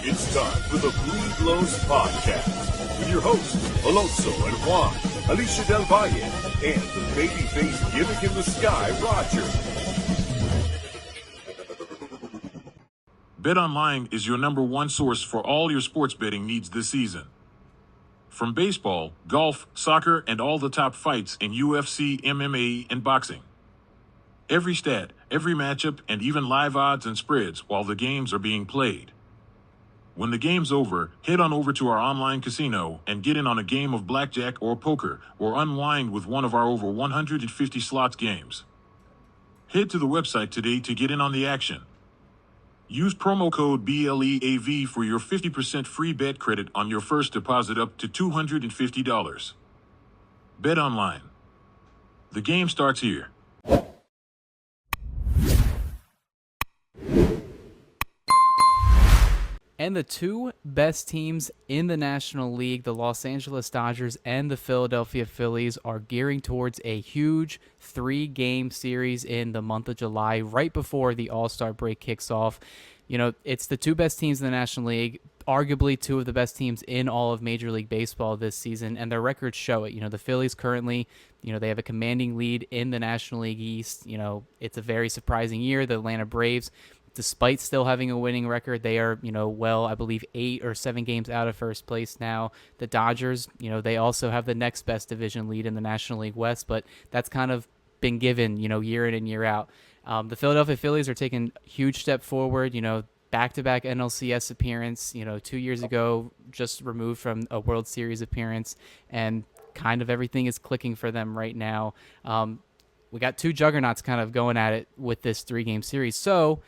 It's time for the Blue Blows Podcast with your hosts, Alonso and Juan, Alicia Del Valle, and the babyface gimmick in the sky, Roger. BetOnline is your number one source for all your sports betting needs this season. From baseball, golf, soccer, and all the top fights in UFC, MMA, and boxing. Every stat, every matchup, and even live odds and spreads while the games are being played. When the game's over, head on over to our online casino and get in on a game of blackjack or poker, or unwind with one of our over 150 slots games. Head to the website today to get in on the action. Use promo code BLEAV for your 50% free bet credit on your first deposit up to $250. Bet online. The game starts here. And the two best teams in the National League, the Los Angeles Dodgers and the Philadelphia Phillies, are gearing towards a huge 3-game series in the month of July, right before the All-Star break kicks off. You know, it's the two best teams in the National League, arguably two of the best teams in all of Major League Baseball this season, and their records show it. You know, the Phillies currently, they have a commanding lead in the National League East. It's a very surprising year. The Atlanta Braves, despite still having a winning record, they are, I believe 8 or 7 games out of first place now. The Dodgers, they also have the next best division lead in the National League West, but that's kind of been given, year in and year out. The Philadelphia Phillies are taking a huge step forward, back-to-back NLCS appearance, 2 years ago, just removed from a World Series appearance, and kind of everything is clicking for them right now. We got two juggernauts kind of going at it with this 3-game series. So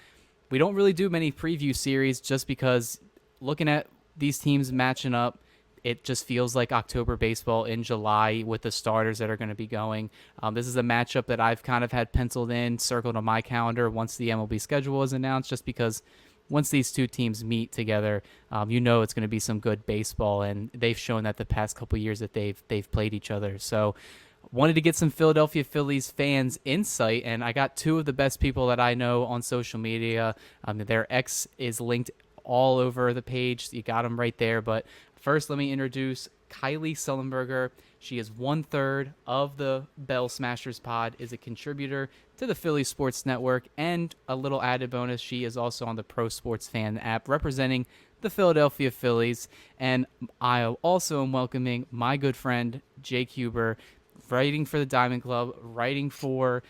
we don't really do many preview series just because looking at these teams matching up, it just feels like October baseball in July with the starters that are going to be going. This is a matchup that I've kind of had penciled in, circled on my calendar once the MLB schedule is announced, just because once these two teams meet together, it's going to be some good baseball, and they've shown that the past couple years that they've played each other. So wanted to get some Philadelphia Phillies fans' insight, and I got two of the best people that I know on social media. Their X is linked all over the page. You got them right there. But first, let me introduce Kylee Sullenberger. She is 1/3 of the Bell Smashers pod, is a contributor to the Philly Sports Network, and a little added bonus, she is also on the Pro Sports Fan app representing the Philadelphia Phillies. And I also am welcoming my good friend, Jake Huber, writing for the Diamond Club, writing for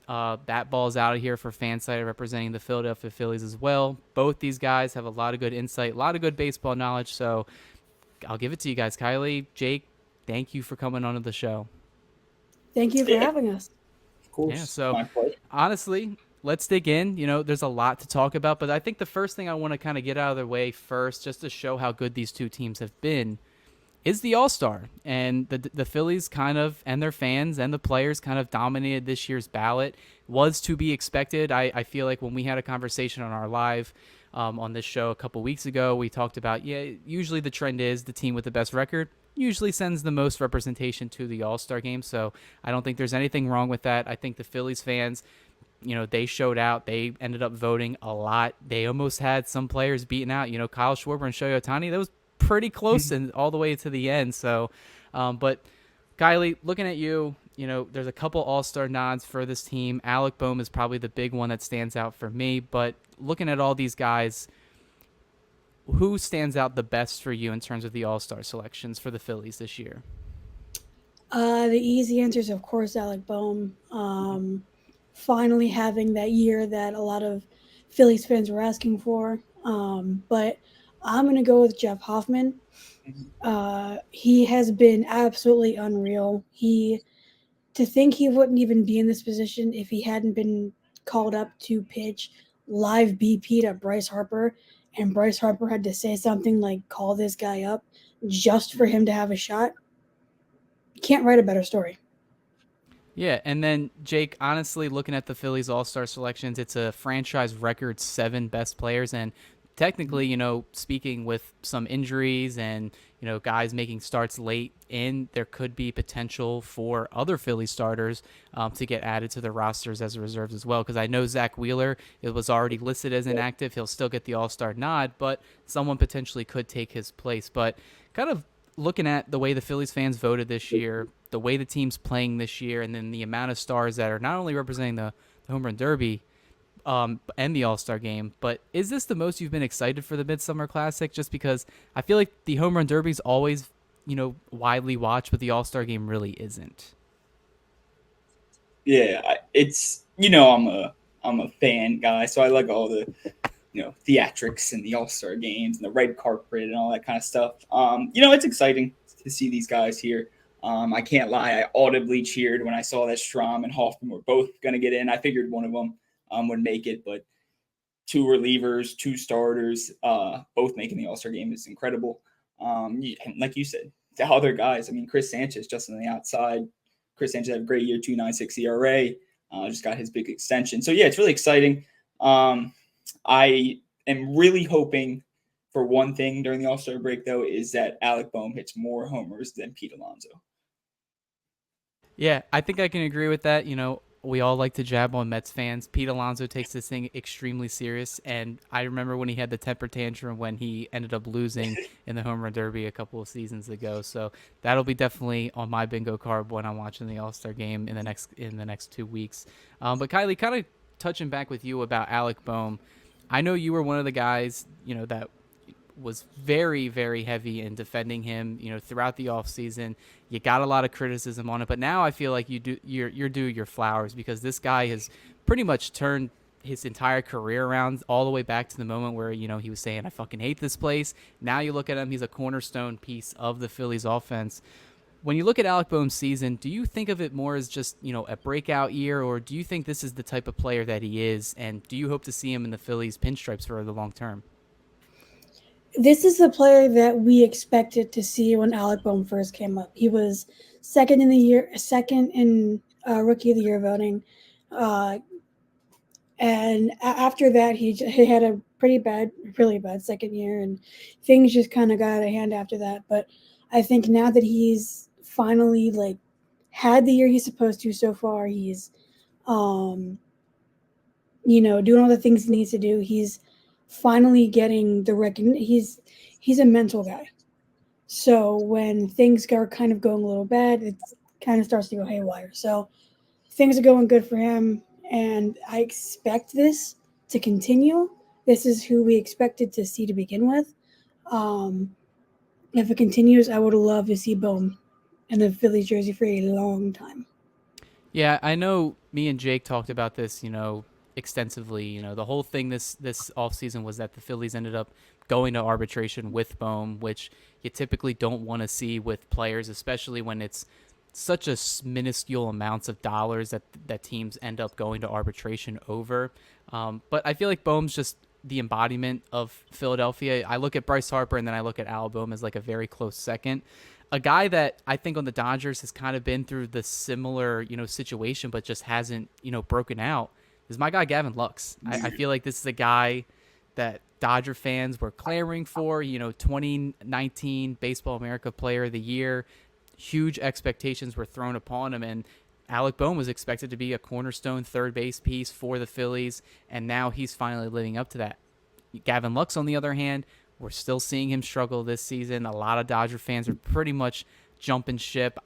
That Ball's Out of Here for FanSided, representing the Philadelphia Phillies as well. Both these guys have a lot of good insight, a lot of good baseball knowledge, so I'll give it to you guys. Kylee, Jake, thank you for coming onto the show. Thank you for having us. Of course. Yeah, so honestly, let's dig in. There's a lot to talk about, but I think the first thing I want to kind of get out of the way first, just to show how good these two teams have been, is the All-Star. And the Phillies kind of, and their fans and the players kind of dominated this year's ballot. Was to be expected. I feel like when we had a conversation on our live on this show a couple weeks ago, we talked about, usually the trend is the team with the best record usually sends the most representation to the All-Star game. So I don't think there's anything wrong with that. I think the Phillies fans, they showed out. They ended up voting a lot. They almost had some players beaten out. Kyle Schwarber and Shohei Otani, that was pretty close and all the way to the end. So, but Kylee, looking at you, there's a couple All-Star nods for this team. Alec Bohm is probably the big one that stands out for me. But looking at all these guys, who stands out the best for you in terms of the All-Star selections for the Phillies this year? The easy answer is, of course, Alec Bohm. Finally having that year that a lot of Phillies fans were asking for. But I'm going to go with Jeff Hoffman. He has been absolutely unreal. To think he wouldn't even be in this position if he hadn't been called up to pitch live BP to Bryce Harper, and Bryce Harper had to say something like, call this guy up just for him to have a shot. You can't write a better story. Yeah, and then, Jake, honestly, looking at the Phillies All-Star selections, it's a franchise record 7 best players, and technically, speaking with some injuries and, guys making starts late in, there could be potential for other Philly starters to get added to the rosters as reserves as well. Because I know Zach Wheeler, it was already listed as inactive. He'll still get the All-Star nod, but someone potentially could take his place. But kind of looking at the way the Phillies fans voted this year, the way the team's playing this year, and then the amount of stars that are not only representing the Home Run Derby, and the All-Star game, but is this the most you've been excited for the Midsummer Classic? Just because I feel like the Home Run Derby's always, widely watched, but the All-Star game really isn't. Yeah, it's I'm a fan guy, so I like all the theatrics and the All-Star games and the red carpet and all that kind of stuff. It's exciting to see these guys here. I can't lie, I audibly cheered when I saw that Strom and Hoffman were both going to get in. I figured one of them would make it, but two relievers, two starters, both making the All-Star game is incredible. And like you said, the other guys, I mean, Chris Sanchez just on the outside. Chris Sanchez had a great year, 2.96 ERA, just got his big extension. So, yeah, it's really exciting. I am really hoping for one thing during the All-Star break, though, is that Alec Bohm hits more homers than Pete Alonso. Yeah, I think I can agree with that. We all like to jab on Mets fans. Pete Alonso takes this thing extremely serious, and I remember when he had the temper tantrum when he ended up losing in the Home Run Derby a couple of seasons ago. So that'll be definitely on my bingo card when I'm watching the All-Star game in the next 2 weeks. But Kylee, kind of touching back with you about Alec Bohm, I know you were one of the guys that was very, very heavy in defending him, throughout the offseason. You got a lot of criticism on it, but now I feel like you're due your flowers, because this guy has pretty much turned his entire career around, all the way back to the moment where, he was saying, I fucking hate this place. Now you look at him, he's a cornerstone piece of the Phillies offense. When you look at Alec Bohm's season, do you think of it more as just, a breakout year, or do you think this is the type of player that he is, and do you hope to see him in the Phillies pinstripes for the long term? This is the player that we expected to see when Alec Bohm first came up. He was second in Rookie of the Year voting. And after that, he had a really bad second year, and things just kind of got out of hand after that. But I think now that he's finally had the year he's supposed to so far, he's doing all the things he needs to do. He's finally getting the recognition. He's a mental guy. So when things are kind of going a little bad, it kind of starts to go haywire. So things are going good for him, and I expect this to continue. This is who we expected to see to begin with. If it continues, I would love to see Bohm in the Phillies jersey for a long time. Yeah, I know me and Jake talked about this, extensively. The whole thing this offseason was that the Phillies ended up going to arbitration with Bohm, which you typically don't want to see with players, especially when it's such a minuscule amounts of dollars that teams end up going to arbitration over. But I feel like Bohm's just the embodiment of Philadelphia. I look at Bryce Harper, and then I look at Alec Bohm as like a very close second. A guy that I think on the Dodgers has kind of been through the similar, situation, but just hasn't, broken out, is my guy Gavin Lux. I feel like this is a guy that Dodger fans were clamoring for, 2019 Baseball America Player of the Year. Huge expectations were thrown upon him, and Alec Bohm was expected to be a cornerstone third base piece for the Phillies, and now he's finally living up to that. Gavin Lux, on the other hand, we're still seeing him struggle this season. A lot of Dodger fans are pretty much jumping ship.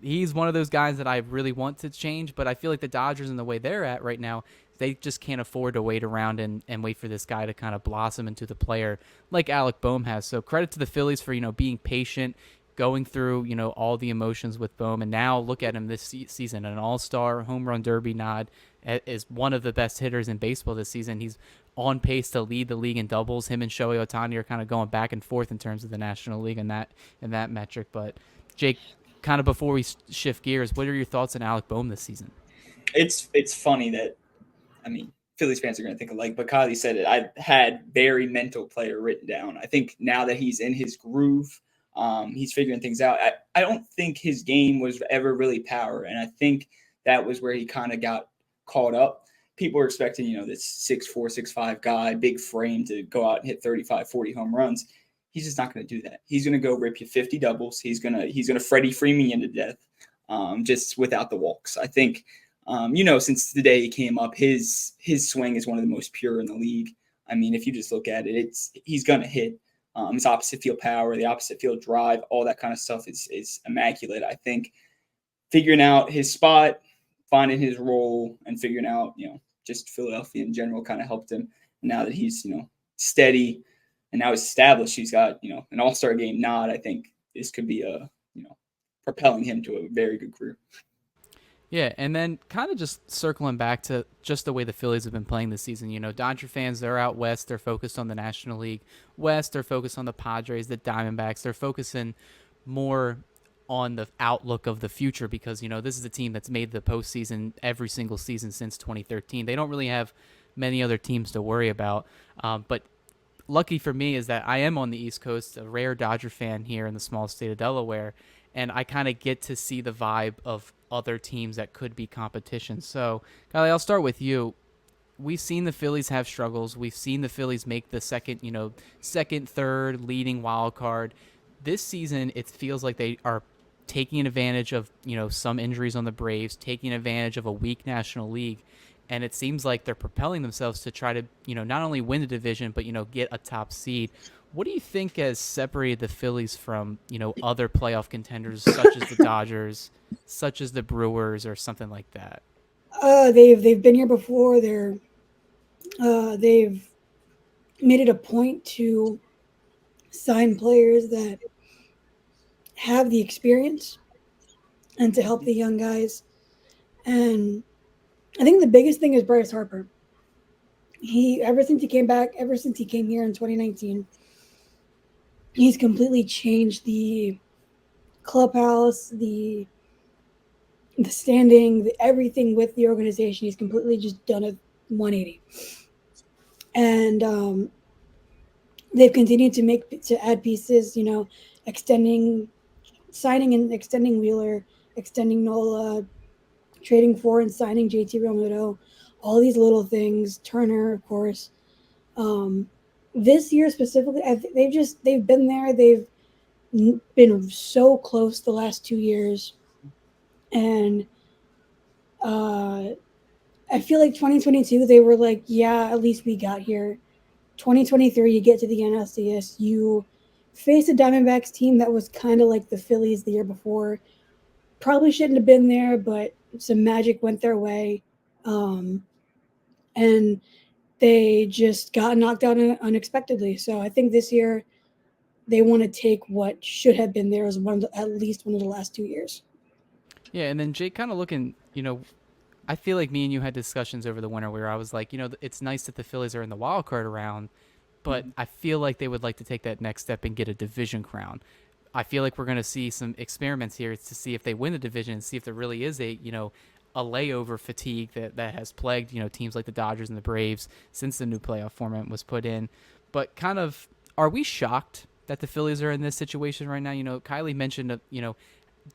He's one of those guys that I really want to change, but I feel like the Dodgers and the way they're at right now, they just can't afford to wait around and wait for this guy to kind of blossom into the player like Alec Bohm has. So credit to the Phillies for, being patient, going through, all the emotions with Bohm. And now look at him this season, an all-star, home run derby nod, is one of the best hitters in baseball this season. He's on pace to lead the league in doubles. Him and Shohei Otani are kind of going back and forth in terms of the National League and that metric. But Jake, kind of before we shift gears, what are your thoughts on Alec Bohm this season? It's funny that, Phillies fans are going to think alike, but Kylee said it. I had very mental player written down. I think now that he's in his groove, he's figuring things out. I don't think his game was ever really power, and I think that was where he kind of got caught up. people are expecting, this 6'4", 6'5" guy, big frame to go out and hit 35, 40 home runs. He's just not going to do that. He's going to go rip you 50 doubles. He's going to Freddie Freeman into death, just without the walks. I think, since the day he came up, his swing is one of the most pure in the league. I mean, if you just look at it, he's going to hit. His opposite field power, the opposite field drive, all that kind of stuff is immaculate. I think figuring out his spot, finding his role, and figuring out, just Philadelphia in general kind of helped him. Now that he's, steady and now he's established, he's got, an all-star game nod. I think this could be propelling him to a very good career. Yeah, and then kind of just circling back to just the way the Phillies have been playing this season. Dodger fans, they're out west. They're focused on the National League West. They're focused on the Padres, the Diamondbacks. They're focusing more on the outlook of the future because, this is a team that's made the postseason every single season since 2013. They don't really have many other teams to worry about. But lucky for me is that I am on the East Coast, a rare Dodger fan here in the small state of Delaware, and I kind of get to see the vibe of other teams that could be competition. So, Kylee, I'll start with you. We've seen the Phillies have struggles. We've seen the Phillies make the second, third leading wild card. This season, it feels like they are taking advantage of, some injuries on the Braves, taking advantage of a weak National League. And it seems like they're propelling themselves to try to, not only win the division, but, get a top seed. What do you think has separated the Phillies from, other playoff contenders such as the Dodgers, such as the Brewers, or something like that? They've been here before. They've made it a point to sign players that have the experience and to help the young guys. And I think the biggest thing is Bryce Harper. Ever since he came here in 2019, he's completely changed the clubhouse, the standing, everything with the organization. He's completely just done a 180. And they've continued to add pieces, signing and extending Wheeler, extending Nola, trading for and signing JT Realmuto, all these little things, Turner, of course. This year specifically, they've been there. They've been so close the last 2 years. And I feel like 2022, they were like, yeah, at least we got here. 2023, you get to the NLCS, you face a Diamondbacks team that was kind of like the Phillies the year before. Probably shouldn't have been there, but some magic went their way. And they just got knocked out unexpectedly. So I think this year they want to take what should have been there as at least one of the last 2 years. Yeah, and then Jake, kind of looking, I feel like me and you had discussions over the winter where I was like, it's nice that the Phillies are in the wild card round, but I feel like they would like to take that next step and get a division crown. I feel like we're going to see some experiments here to see if they win the division and see if there really is a layover fatigue that has plagued, teams like the Dodgers and the Braves since the new playoff format was put in. But kind of, are we shocked that the Phillies are in this situation right now? Kylee mentioned,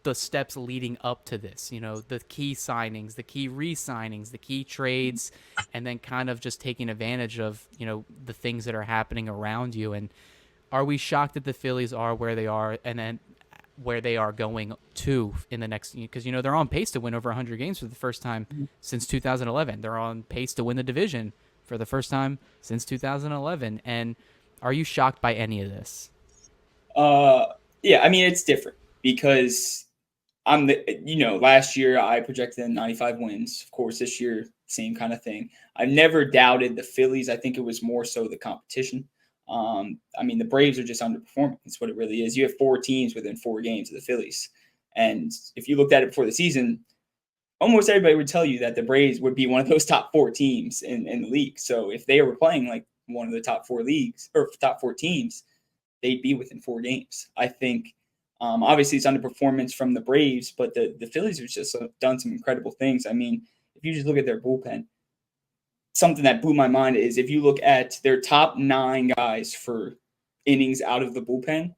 the steps leading up to this, the key signings, the key re-signings, the key trades, and then kind of just taking advantage of, the things that are happening around you. And are we shocked that the Phillies are where they are and then where they are going to in the next, because, they're on pace to win over 100 games for the first time since 2011. They're on pace to win the division for the first time since 2011. And are you shocked by any of this? Yeah, I mean, it's different because last year I projected 95 wins. Of course, this year, same kind of thing. I've never doubted the Phillies. I think it was more so the competition. The Braves are just underperforming. That's what it really is. You have 4 teams within 4 games of the Phillies. And if you looked at it before the season, almost everybody would tell you that the Braves would be one of those top 4 teams in the league. So if they were playing like one of the top 4 leagues or top 4 teams, they'd be within 4 games. I think obviously it's underperformance from the Braves, but the Phillies have just done some incredible things. I mean, if you just look at their bullpen, something that blew my mind is if you look at their top 9 guys for innings out of the bullpen,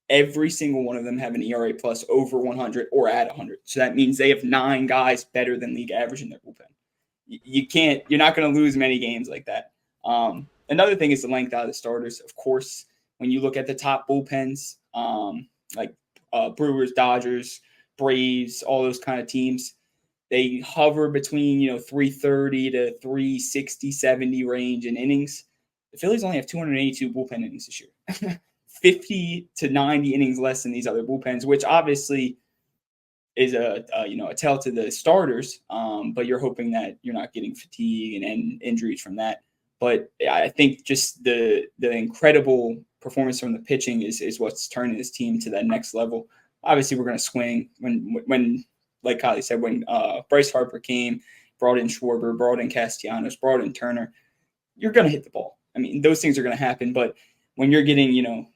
every single one of them have an ERA plus over 100 or at 100. So that means they have 9 guys better than league average in their bullpen. You're not going to lose many games like that. Another thing is the length out of the starters. Of course, when you look at the top bullpens, like Brewers, Dodgers, Braves, all those kind of teams, they hover between 330 to 360, 70 range in innings. The Phillies only have 282 bullpen innings this year, 50 to 90 innings less than these other bullpens, which obviously is a tell to the starters. But you're hoping that you're not getting fatigue and injuries from that. But I think just the incredible performance from the pitching is what's turning this team to that next level. Obviously, we're going to swing when like Kylee said, when Bryce Harper came, brought in Schwarber, brought in Castellanos, brought in Turner, you're going to hit the ball. I mean, those things are going to happen. But when you're getting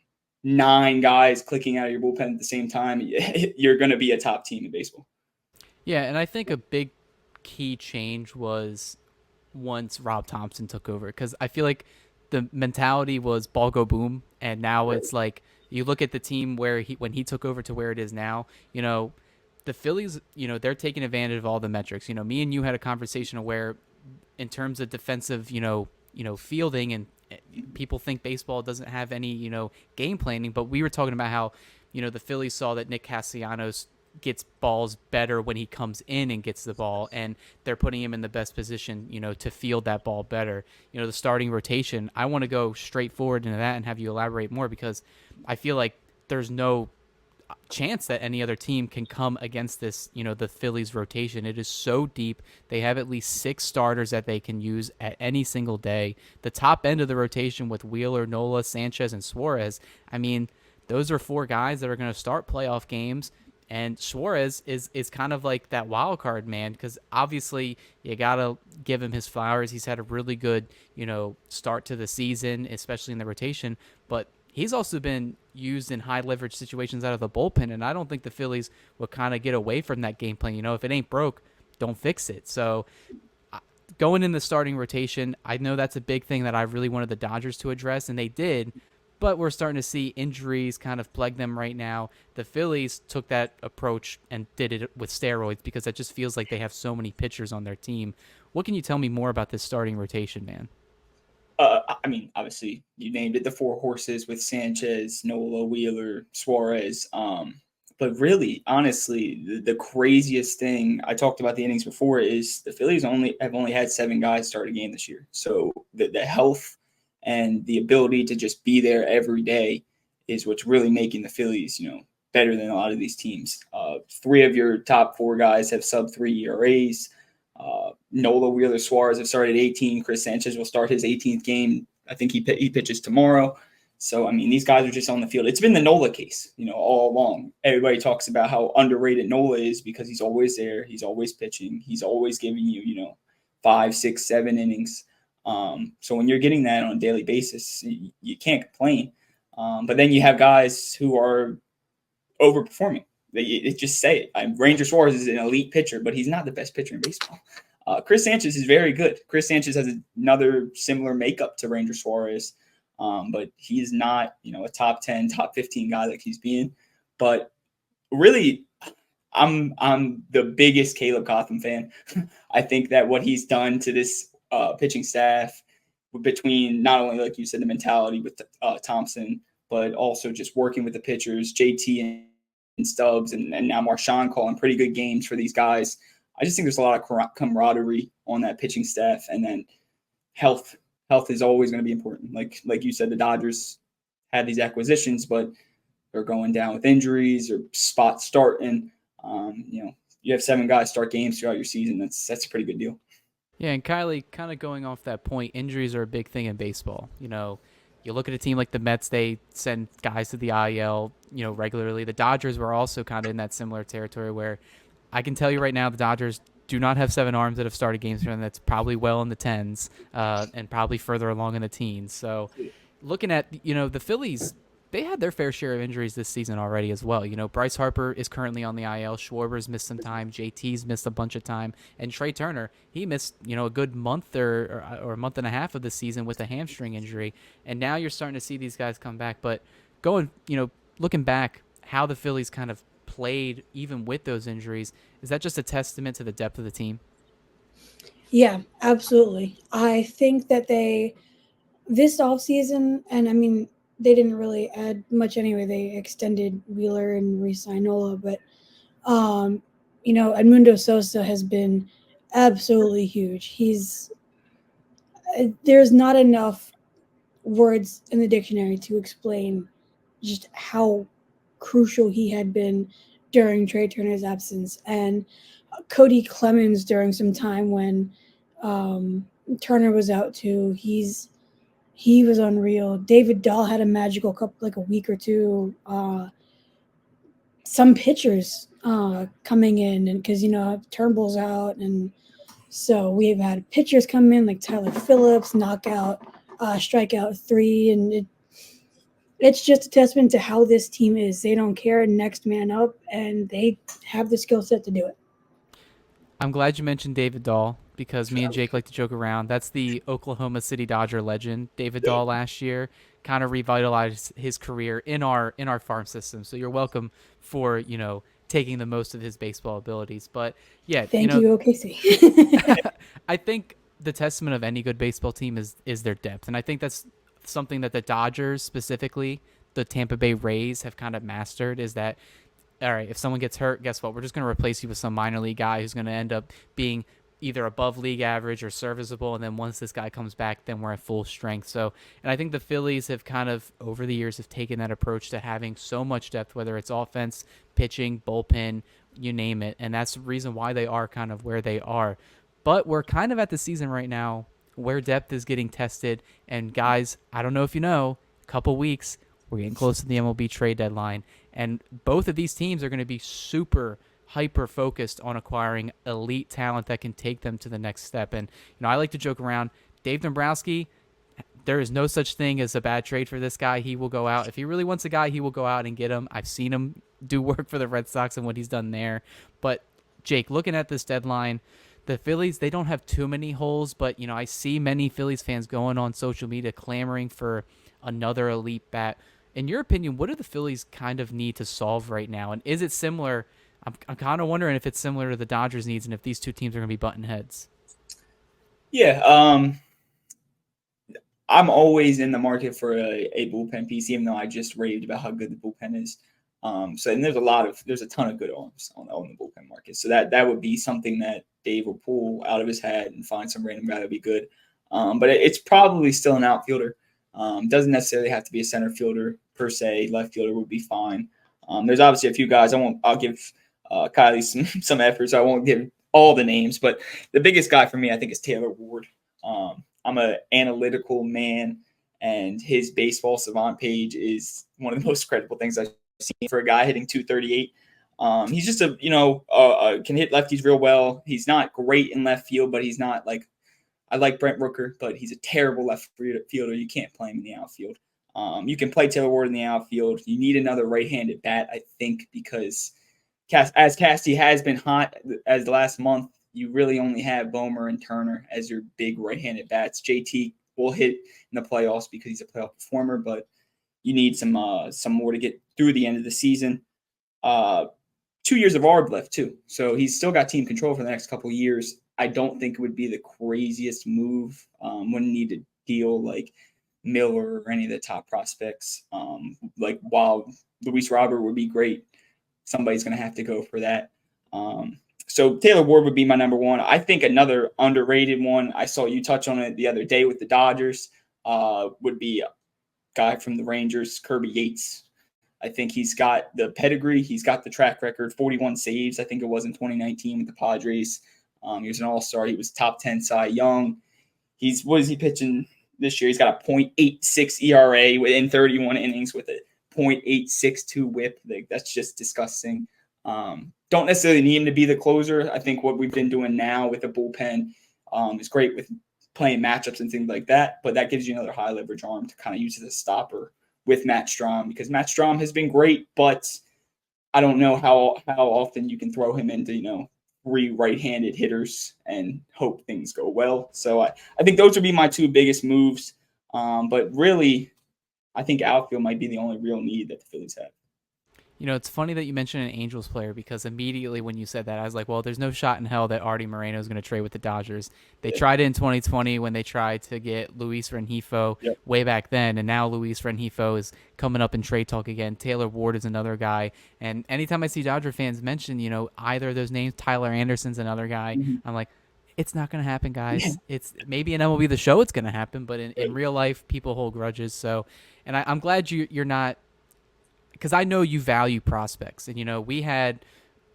9 guys clicking out of your bullpen at the same time, you're going to be a top team in baseball. Yeah, and I think a big key change was once Rob Thompson took over, because I feel like the mentality was ball go boom, and now it's like you look at the team when he took over to where it is now, the Phillies, they're taking advantage of all the metrics. Me and you had a conversation where in terms of defensive, fielding, and people think baseball doesn't have any, game planning, but we were talking about how, the Phillies saw that Nick Castellanos gets balls better when he comes in and gets the ball, and they're putting him in the best position, to field that ball better. The starting rotation, I want to go straight forward into that and have you elaborate more, because I feel like there's no chance that any other team can come against this, the Phillies rotation. It is so deep. They have at least 6 starters that they can use at any single day. The top end of the rotation with Wheeler, Nola, Sanchez, and Suarez, I mean, those are 4 guys that are going to start playoff games. And Suarez is kind of like that wild card man, because obviously you got to give him his flowers. He's had a really good, start to the season, especially in the rotation. But he's also been used in high leverage situations out of the bullpen, and I don't think the Phillies will kind of get away from that game plan. If it ain't broke, don't fix it. So going in the starting rotation, I know that's a big thing that I really wanted the Dodgers to address, and they did. But we're starting to see injuries kind of plague them right now. The Phillies took that approach and did it with steroids, because it just feels like they have so many pitchers on their team. What can you tell me more about this starting rotation, man? I mean, obviously, you named it, the 4 horses with Sanchez, Nola, Wheeler, Suarez. But really, honestly, the craziest thing, I talked about the innings before, is the Phillies have only had 7 guys start a game this year. So the health and the ability to just be there every day is what's really making the Phillies, better than a lot of these teams. 3 of your top 4 guys have sub-3 ERAs. Nola, Wheeler, Suarez have started 18. Chris Sanchez will start his 18th game. I think he pitches tomorrow. So, I mean, these guys are just on the field. It's been the Nola case, all along. Everybody talks about how underrated Nola is because he's always there. He's always pitching. He's always giving you, 5, 6, 7 innings. So when you're getting that on a daily basis, you can't complain. But then you have guys who are overperforming. They just say it. Ranger Suarez is an elite pitcher, but he's not the best pitcher in baseball. Chris Sanchez is very good. Chris Sanchez has another similar makeup to Ranger Suarez, but he's not, a top 10, top 15 guy like he's being. But really, I'm the biggest Caleb Cotham fan. I think that what he's done to this pitching staff, between not only, like you said, the mentality with Thompson, but also just working with the pitchers, JT and Stubbs, and now Marshawn calling pretty good games for these guys. I just think there's a lot of camaraderie on that pitching staff, and then health is always going to be important. Like you said, the Dodgers had these acquisitions, but they're going down with injuries or spots starting. You have 7 guys start games throughout your season. That's a pretty good deal. Yeah, and Kylee, kind of going off that point, injuries are a big thing in baseball. You look at a team like the Mets, they send guys to the IL, regularly. The Dodgers were also kind of in that similar territory where I can tell you right now the Dodgers do not have 7 arms that have started games for them. That's probably well in the 10s and probably further along in the teens. So looking at, the Phillies, they had their fair share of injuries this season already as well. Bryce Harper is currently on the IL. Schwarber's missed some time. JT's missed a bunch of time. And Trey Turner, he missed, a good month or a month and a half of the season with a hamstring injury. And now you're starting to see these guys come back. But looking back, how the Phillies kind of played even with those injuries, is that just a testament to the depth of the team? Yeah, absolutely. I think that this offseason, and I mean, they didn't really add much anyway. They extended Wheeler and re-signed Nola, but Edmundo Sosa has been absolutely huge. There's not enough words in the dictionary to explain just how crucial he had been during Trey Turner's absence, and Cody Clemens during some time when Turner was out too. He was unreal. David Dahl had a magical couple, like a week or two. Some pitchers coming in, and because Turnbull's out, and so we've had pitchers come in like Tyler Phillips, knockout, strikeout 3, and it's just a testament to how this team is. They don't care, next man up, and they have the skill set to do it. I'm glad you mentioned David Dahl because me and Jake like to joke around. That's the Oklahoma City Dodger legend, David Dahl last year. Kind of revitalized his career in our farm system. So you're welcome for, taking the most of his baseball abilities. But yeah, Thank you, OKC. I think the testament of any good baseball team is their depth. And I think that's something that the Dodgers, specifically the Tampa Bay Rays, have kind of mastered, is that all right, if someone gets hurt, guess what? We're just going to replace you with some minor league guy who's going to end up being either above league average or serviceable. And then once this guy comes back, then we're at full strength. So, and I think the Phillies have kind of, over the years, have taken that approach to having so much depth, whether it's offense, pitching, bullpen, you name it. And that's the reason why they are kind of where they are. But we're kind of at the season right now where depth is getting tested. And guys, I don't know if you know, a couple weeks, we're getting close to the MLB trade deadline. And both of these teams are going to be super hyper focused on acquiring elite talent that can take them to the next step. And, I like to joke around. Dave Dombrowski, there is no such thing as a bad trade for this guy. He will go out. If he really wants a guy, he will go out and get him. I've seen him do work for the Red Sox and what he's done there. But, Jake, looking at this deadline, the Phillies, they don't have too many holes, but, I see many Phillies fans going on social media clamoring for another elite bat. In your opinion, what do the Phillies kind of need to solve right now? And is it similar? I'm kind of wondering if it's similar to the Dodgers' needs and if these two teams are going to be butting heads. Yeah, I'm always in the market for a bullpen piece, even though I just raved about how good the bullpen is. And there's a ton of good arms on the bullpen market. So that would be something that Dave will pull out of his hat and find some random guy that'd be good. But it's probably still an outfielder. Doesn't necessarily have to be a center fielder per se. Left fielder would be fine. There's obviously a few guys. I'll give Kylee some effort, so I won't give all the names. But the biggest guy for me, I think, is Taylor Ward. I'm an analytical man, and his baseball savant page is one of the most credible things I've seen for a guy hitting 238. He's just can hit lefties real well. He's not great in left field, but he's not like, I like Brent Rooker, but he's a terrible left fielder. You can't play him in the outfield. You can play Taylor Ward in the outfield. You need another right-handed bat, I think, because as Casty has been hot as the last month, you really only have Bomer and Turner as your big right-handed bats. JT will hit in the playoffs because he's a playoff performer, but you need some more to get through the end of the season. 2 years of ARB left too, so he's still got team control for the next couple of years. I don't think it would be the craziest move. Wouldn't need to deal like Miller or any of the top prospects. Like while Luis Robert would be great, somebody's going to have to go for that. So Taylor Ward would be my number one. I think another underrated one, I saw you touch on it the other day with the Dodgers, would be a guy from the Rangers, Kirby Yates. I think he's got the pedigree. He's got the track record, 41 saves, I think it was in 2019 with the Padres. He was an all-star. He was top 10 Cy Young. What is he pitching this year? He's got a .86 ERA within 31 innings with a .862 whip. That's just disgusting. Don't necessarily need him to be the closer. I think what we've been doing now with the bullpen is great with playing matchups and things like that, but that gives you another high leverage arm to kind of use as a stopper with Matt Strahm, because Matt Strahm has been great, but I don't know how often you can throw him into, 3 right-handed hitters and hope things go well. So I think those would be my 2 biggest moves. But really, I think outfield might be the only real need that the Phillies have. It's funny that you mentioned an Angels player because immediately when you said that, I was like, well, there's no shot in hell that Artie Moreno is going to trade with the Dodgers. They tried it in 2020 when they tried to get Luis Rengifo Yep. way back then, and now Luis Rengifo is coming up in trade talk again. Taylor Ward is another guy, and anytime I see Dodger fans mention, either of those names, Tyler Anderson's another guy, Mhm. I'm like, it's not going to happen, guys. It's maybe in MLB The Show it's going to happen, but in real life, people hold grudges. So, and I'm glad you're not, because I know you value prospects, and we had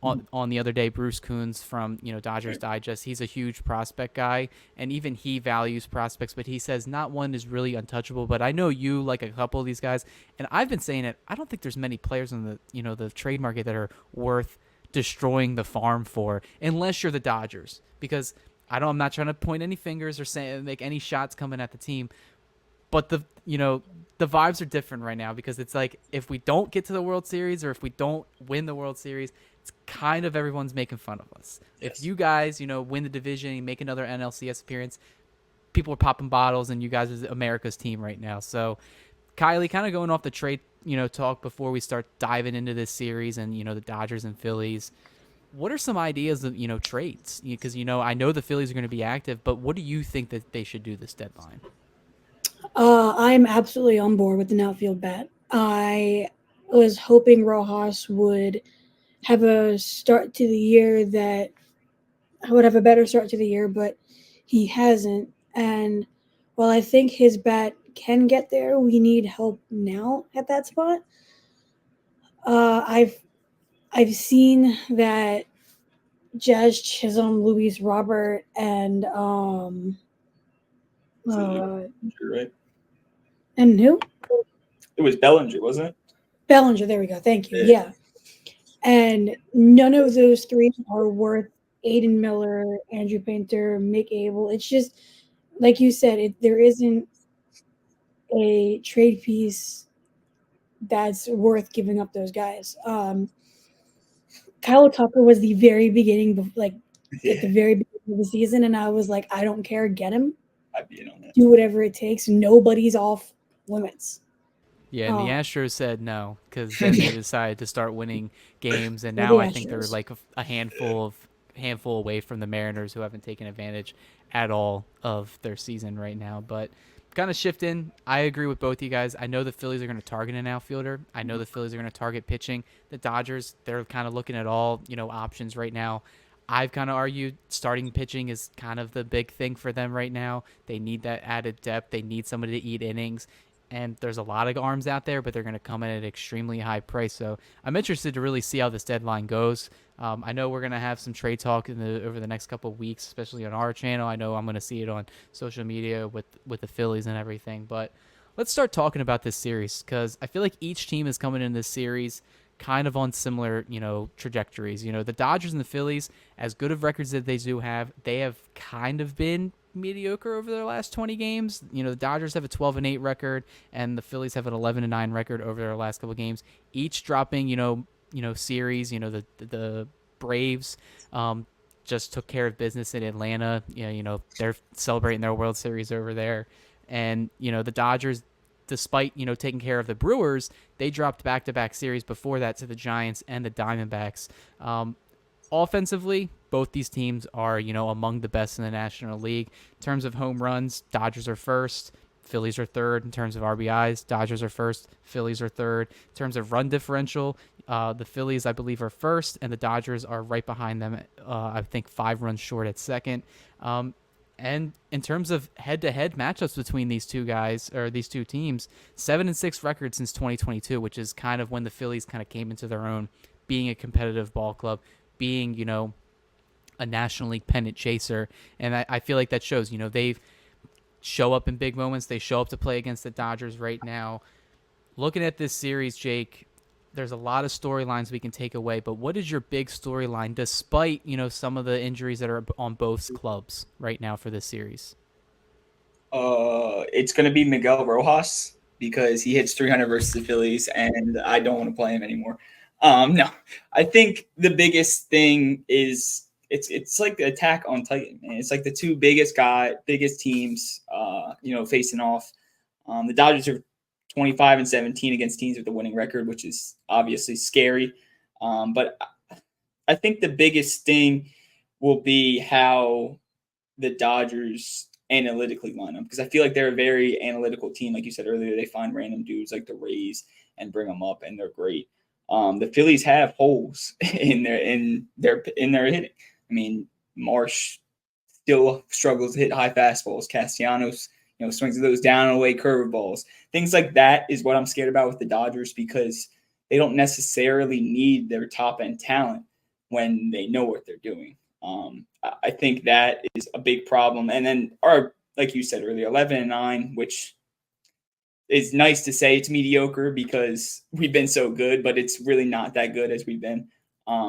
on the other day Bruce Coons from Dodgers Digest. He's a huge prospect guy, and even he values prospects, but he says not one is really untouchable. But I know you like a couple of these guys, and I've been saying it. I don't think there's many players in the trade market that are worth destroying the farm for, unless you're the Dodgers. Because I'm not trying to point any fingers or make any shots coming at the team, but the vibes are different right now because it's like if we don't get to the World Series or if we don't win the World Series, it's kind of everyone's making fun of us. Yes. If you guys, win the division and make another NLCS appearance, people are popping bottles and you guys are America's team right now. So, Kylee, kind of going off the trade, talk before we start diving into this series and, the Dodgers and Phillies. What are some ideas of, trades? Because, I know the Phillies are going to be active, but what do you think that they should do this deadline? I'm absolutely on board with the outfield bat. I was hoping Rojas would have a start to the year that would have a better start to the year, but he hasn't. And while I think his bat can get there, we need help now at that spot. I've seen that Jazz Chisholm, Luis Robert, and Right? and who? It was Bellinger, wasn't it? Bellinger. There we go. Thank you. Yeah. Yeah. And none of those three are worth Aiden Miller, Andrew Painter, Mick Abel. It's just like you said, there isn't a trade piece that's worth giving up those guys. Kyle Tucker was the very beginning, at the very beginning of the season, and I was like, I don't care, get him. I'd be in on that. Do whatever it takes. Nobody's off limits. Yeah, and the Astros said no because then they decided to start winning games, and now I think they're like a handful away from the Mariners, who haven't taken advantage at all of their season right now. But kind of shifting, I agree with both you guys. I know the Phillies are going to target an outfielder. I know the Phillies are going to target pitching. The Dodgers, they're kind of looking at all options right now. I've kind of argued starting pitching is kind of the big thing for them right now. They need that added depth. They need somebody to eat innings. And there's a lot of arms out there, but they're going to come in at an extremely high price. So I'm interested to really see how this deadline goes. I know we're going to have some trade talk over the next couple of weeks, especially on our channel. I know I'm going to see it on social media with the Phillies and everything. But let's start talking about this series because I feel like each team is coming in this series kind of on similar, trajectories. The Dodgers and the Phillies, as good of records that they do have, they have kind of been mediocre over their last 20 games. The Dodgers have a 12-8 record, and the Phillies have an 11-9 record over their last couple games. Each dropping, series. The Braves just took care of business in Atlanta. They're celebrating their World Series over there, and the Dodgers, despite taking care of the Brewers, they dropped back-to-back series before that to the Giants and the Diamondbacks. Offensively, both these teams are, among the best in the National League. In terms of home runs, Dodgers are first, Phillies are third. In terms of RBIs, Dodgers are first, Phillies are third. In terms of run differential, the Phillies, I believe, are first, and the Dodgers are right behind them, I think 5 runs short at second. And in terms of head-to-head matchups between these two guys, or these two teams, 7-6 record since 2022, which is kind of when the Phillies kind of came into their own, being a competitive ball club, being, a National League pennant chaser. And I feel like that shows, they show up in big moments. They show up to play against the Dodgers right now. Looking at this series, Jake, there's a lot of storylines we can take away, but what is your big storyline despite, some of the injuries that are on both clubs right now for this series? It's going to be Miguel Rojas because he hits 300 versus the Phillies, and I don't want to play him anymore. No, I think the biggest thing is it's like the attack on Titan, man. It's like the two biggest teams, facing off. The Dodgers are 25-17 against teams with a winning record, which is obviously scary. But I think the biggest thing will be how the Dodgers analytically line up, because I feel like they're a very analytical team. Like you said earlier, they find random dudes like the Rays and bring them up, and they're great. The Phillies have holes in their hitting. I mean, Marsh still struggles to hit high fastballs. Castellanos, swings those down and away curveballs. Things like that is what I'm scared about with the Dodgers, because they don't necessarily need their top end talent when they know what they're doing. I think that is a big problem. And then like you said earlier, 11-9, which is nice to say it's mediocre because we've been so good, but it's really not that good as we've been.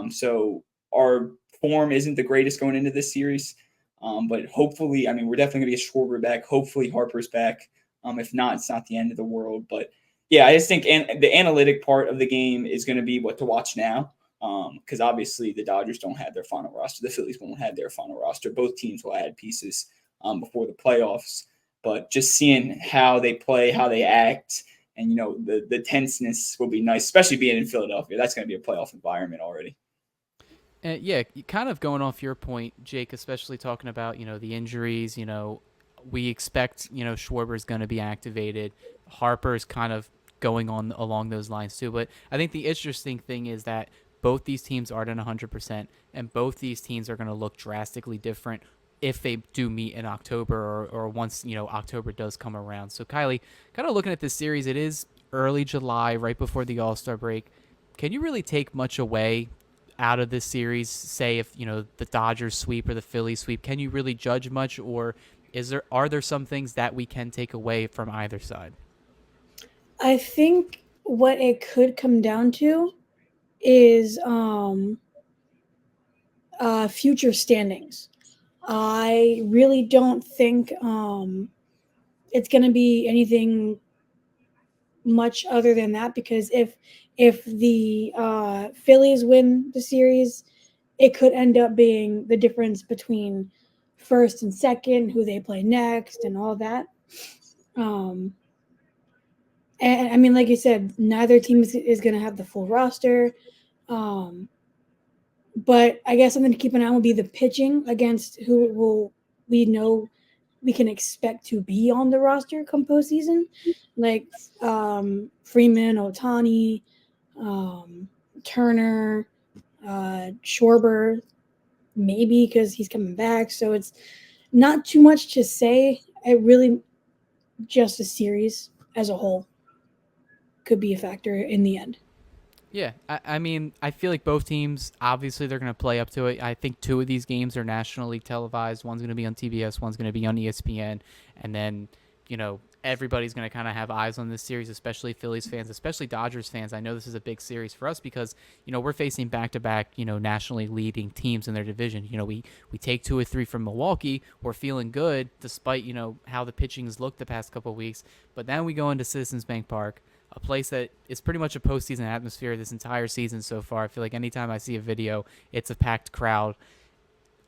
So our form isn't the greatest going into this series. But hopefully, I mean, we're definitely going to get Schwarber back. Hopefully Harper's back. If not, it's not the end of the world. But yeah, I just think the analytic part of the game is going to be what to watch now. Because obviously the Dodgers don't have their final roster. The Phillies won't have their final roster. Both teams will add pieces before the playoffs. But just seeing how they play, how they act, and, the tenseness will be nice, especially being in Philadelphia. That's going to be a playoff environment already. Yeah, kind of going off your point, Jake, especially talking about, the injuries, we expect, Schwarber's going to be activated. Harper's kind of going on along those lines too. But I think the interesting thing is that both these teams aren't at 100%, and both these teams are going to look drastically different if they do meet in October or once, October does come around. So, Kylee, kind of looking at this series, it is early July, right before the All-Star break. Can you really take much away out of this series, say if, the Dodgers sweep or the Phillies sweep? Can you really judge much, or are there some things that we can take away from either side? I think what it could come down to is future standings. I really don't think it's going to be anything much other than that, because if the Phillies win the series, it could end up being the difference between first and second, who they play next, and all that. And I mean, like you said, neither team is going to have the full roster. But I guess something to keep an eye on will be the pitching against who we know we can expect to be on the roster come postseason, like Freeman, Otani, Turner, Schwarber, maybe because he's coming back. So it's not too much to say. It really just a series as a whole could be a factor in the end. Yeah, I mean, I feel like both teams, obviously, they're going to play up to it. I think two of these games are nationally televised. One's going to be on TBS, one's going to be on ESPN. And then, everybody's going to kind of have eyes on this series, especially Phillies fans, especially Dodgers fans. I know this is a big series for us because, we're facing back-to-back, nationally leading teams in their division. We take 2 or 3 from Milwaukee. We're feeling good despite, how the pitching has looked the past couple of weeks. But then we go into Citizens Bank Park, a place that is pretty much a postseason atmosphere this entire season so far. I feel like anytime I see a video, it's a packed crowd.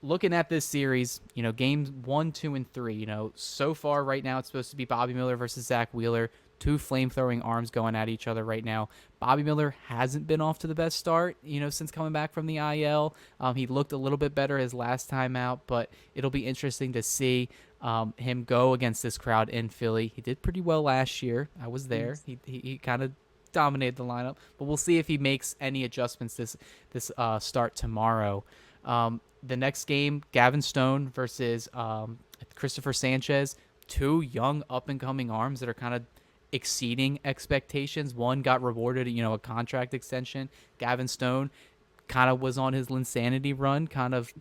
Looking at this series, games 1, 2, and 3, so far right now it's supposed to be Bobby Miller versus Zach Wheeler, 2 flame-throwing arms going at each other right now. Bobby Miller hasn't been off to the best start, since coming back from the IL. He looked a little bit better his last time out, but it'll be interesting to see him go against this crowd in Philly. He did pretty well last year. I was there. He kind of dominated the lineup, but we'll see if he makes any adjustments this start tomorrow. The next game, Gavin Stone versus Christopher Sanchez, 2 young up-and-coming arms that are kind of exceeding expectations. One got rewarded, a contract extension. Gavin Stone kind of was on his Linsanity run, kind of,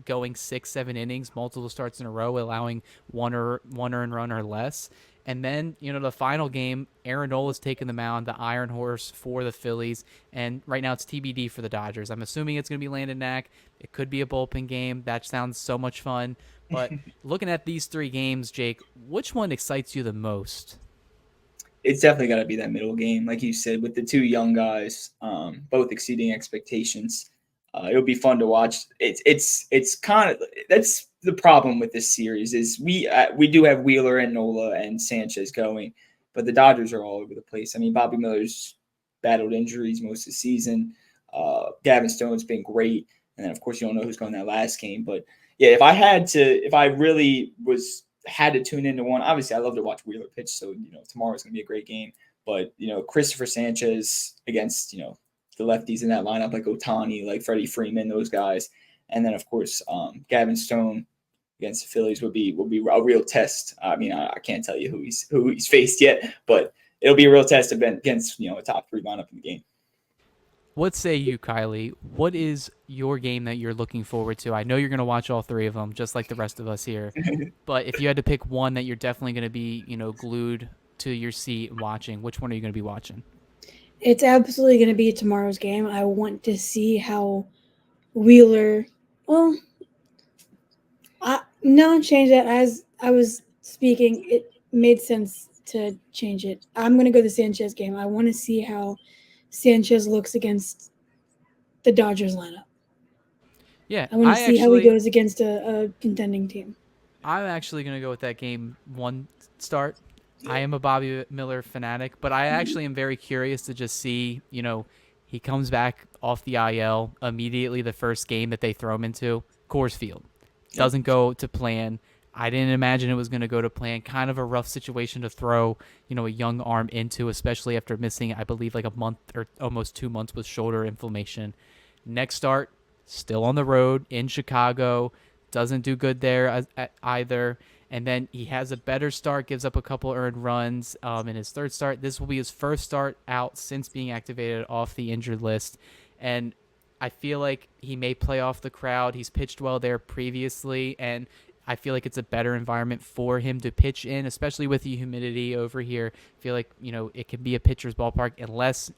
going 6-7 innings, multiple starts in a row, allowing one earned run or less. And then, the final game, Aaron Nola's taking the mound, the Iron Horse for the Phillies. And right now it's TBD for the Dodgers. I'm assuming it's going to be Landon Knack. It could be a bullpen game. That sounds so much fun. But looking at these 3 games, Jake, which one excites you the most? It's definitely got to be that middle game, like you said, with the 2 young guys, both exceeding expectations. It'll be fun to watch. It's kind of that's the problem with this series is we do have Wheeler and Nola and Sanchez going, but the Dodgers are all over the place. I mean, Bobby Miller's battled injuries most of the season. Gavin Stone's been great. And then, of course, you don't know who's going that last game. But, yeah, if I really had to tune into one, obviously I love to watch Wheeler pitch. So, tomorrow's going to be a great game. But, Christopher Sanchez against, the lefties in that lineup, like Otani, like Freddie Freeman, those guys. And then, of course, Gavin Stone against the Phillies would be a real test. I mean, I can't tell you who he's faced yet, but it'll be a real test against, a top 3 lineup in the game. What say you, Kylee? What is your game that you're looking forward to? I know you're going to watch all 3 of them, just like the rest of us here. But if you had to pick one that you're definitely going to be, glued to your seat watching, which one are you going to be watching? It's absolutely going to be tomorrow's game. I want to see how Wheeler. Well, change that. As I was speaking, it made sense to change it. I'm going to go the Sanchez game. I want to see how Sanchez looks against the Dodgers lineup. Yeah, I want to see how he goes against a contending team. I'm actually going to go with that game 1 start. I am a Bobby Miller fanatic, but I actually am very curious to just see, he comes back off the IL immediately the first game that they throw him into, Coors Field. Doesn't go to plan. I didn't imagine it was going to go to plan. Kind of a rough situation to throw, a young arm into, especially after missing, I believe, like a month or almost 2 months with shoulder inflammation. Next start, still on the road in Chicago. Doesn't do good there either. And then he has a better start, gives up a couple earned runs in his third start. This will be his first start out since being activated off the injured list. And I feel like he may play off the crowd. He's pitched well there previously, and I feel like it's a better environment for him to pitch in, especially with the humidity over here. I feel like, it can be a pitcher's ballpark unless,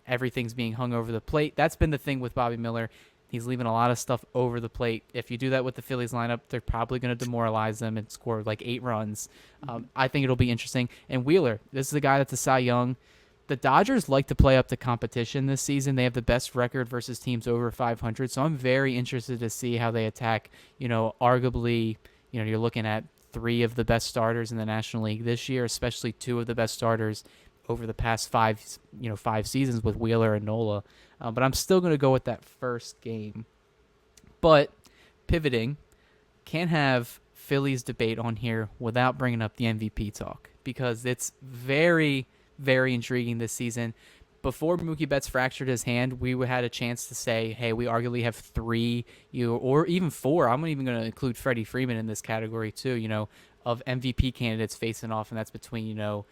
everything's being hung over the plate. That's been the thing with Bobby Miller. He's leaving a lot of stuff over the plate. If you do that with the Phillies lineup, they're probably going to demoralize them and score like 8 runs. I think it'll be interesting. And Wheeler, this is a guy that's a Cy Young. The Dodgers like to play up to competition this season. They have the best record versus teams over 500. So I'm very interested to see how they attack, arguably, you're looking at 3 of the best starters in the National League this year, especially 2 of the best starters over the past 5 seasons with Wheeler and Nola. But I'm still going to go with that first game. But pivoting, can't have Phillies debate on here without bringing up the MVP talk because it's very, very intriguing this season. Before Mookie Betts fractured his hand, we had a chance to say, hey, we arguably have 3, or even 4. I'm even going to include Freddie Freeman in this category too, of MVP candidates facing off, and that's between,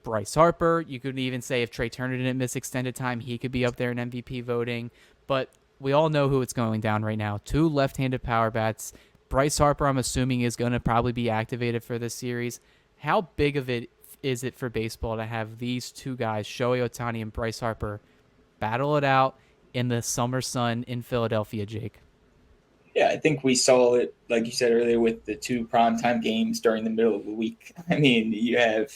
Bryce Harper. You could even say if Trey Turner didn't miss extended time, he could be up there in MVP voting. But we all know who it's going down right now. 2 left-handed power bats. Bryce Harper, I'm assuming, is going to probably be activated for this series. How big of it is it for baseball to have these 2 guys, Shohei Otani and Bryce Harper, battle it out in the summer sun in Philadelphia, Jake? Yeah, I think we saw it, like you said earlier, with the 2 primetime games during the middle of the week. I mean, you have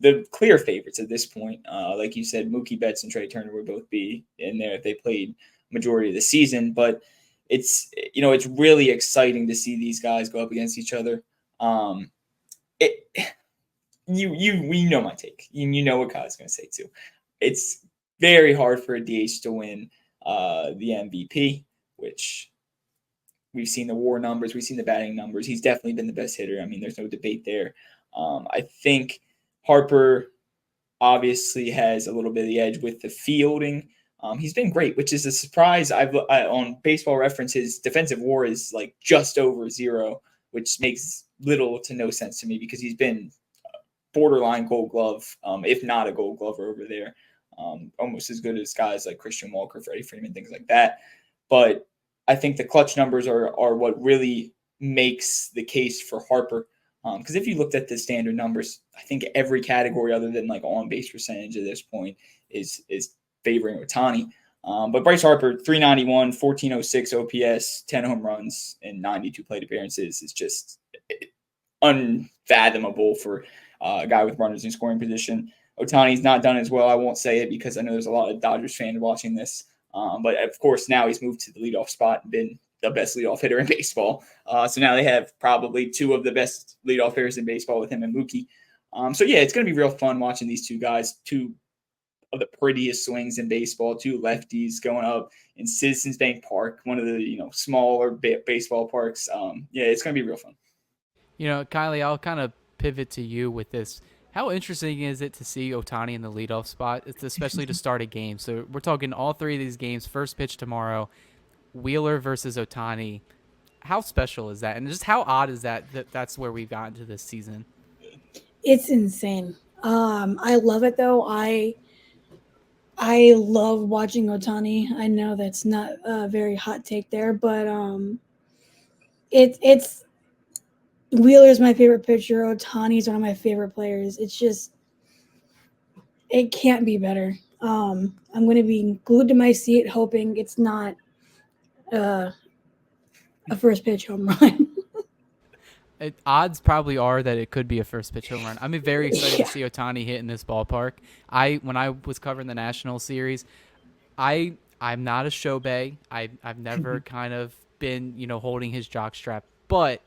the clear favorites at this point. Like you said, Mookie Betts and Trey Turner would both be in there if they played majority of the season. But it's really exciting to see these guys go up against each other. We know my take. You know what Kyle's going to say too. It's very hard for a DH to win the MVP, which we've seen the WAR numbers, we've seen the batting numbers. He's definitely been the best hitter. I mean, there's no debate there. I think Harper obviously has a little bit of the edge with the fielding. He's been great, which is a surprise. On Baseball Reference, his defensive WAR is like just over 0, which makes little to no sense to me because he's been borderline Gold Glove, if not a Gold Glover over there, almost as good as guys like Christian Walker, Freddie Freeman, things like that. But I think the clutch numbers are what really makes the case for Harper. Because if you looked at the standard numbers, I think every category other than like on-base percentage at this point is favoring Otani. But Bryce Harper, 391, 1406 OPS, 10 home runs, and 92 plate appearances is just unfathomable for a guy with runners in scoring position. Otani's not done as well. I won't say it because I know there's a lot of Dodgers fans watching this. But of course, now he's moved to the leadoff spot and been the best leadoff hitter in baseball. So now they have probably 2 of the best leadoff hitters in baseball with him and Mookie. So yeah, it's going to be real fun watching these two guys, two of the prettiest swings in baseball, two lefties going up in Citizens Bank Park, one of the smaller baseball parks. Yeah, it's going to be real fun. Kylie, I'll kind of pivot to you with this. How interesting is it to see Otani in the leadoff spot, especially to start a game? So we're talking all three of these games, first pitch tomorrow, Wheeler versus Otani. How special is that? And just how odd is that that's where we've gotten to this season? It's insane. I love it though. I love watching Otani. I know that's not a very hot take there, but it's Wheeler's my favorite pitcher. Otani's one of my favorite players. It's just it can't be better. I'm going to be glued to my seat, hoping it's not a first pitch home run. Odds probably are that it could be a first pitch home run. I'm very excited Yeah. to see Otani hit in this ballpark. When I was covering the National Series, I'm not a Shohei. I've never kind of been holding his jockstrap, but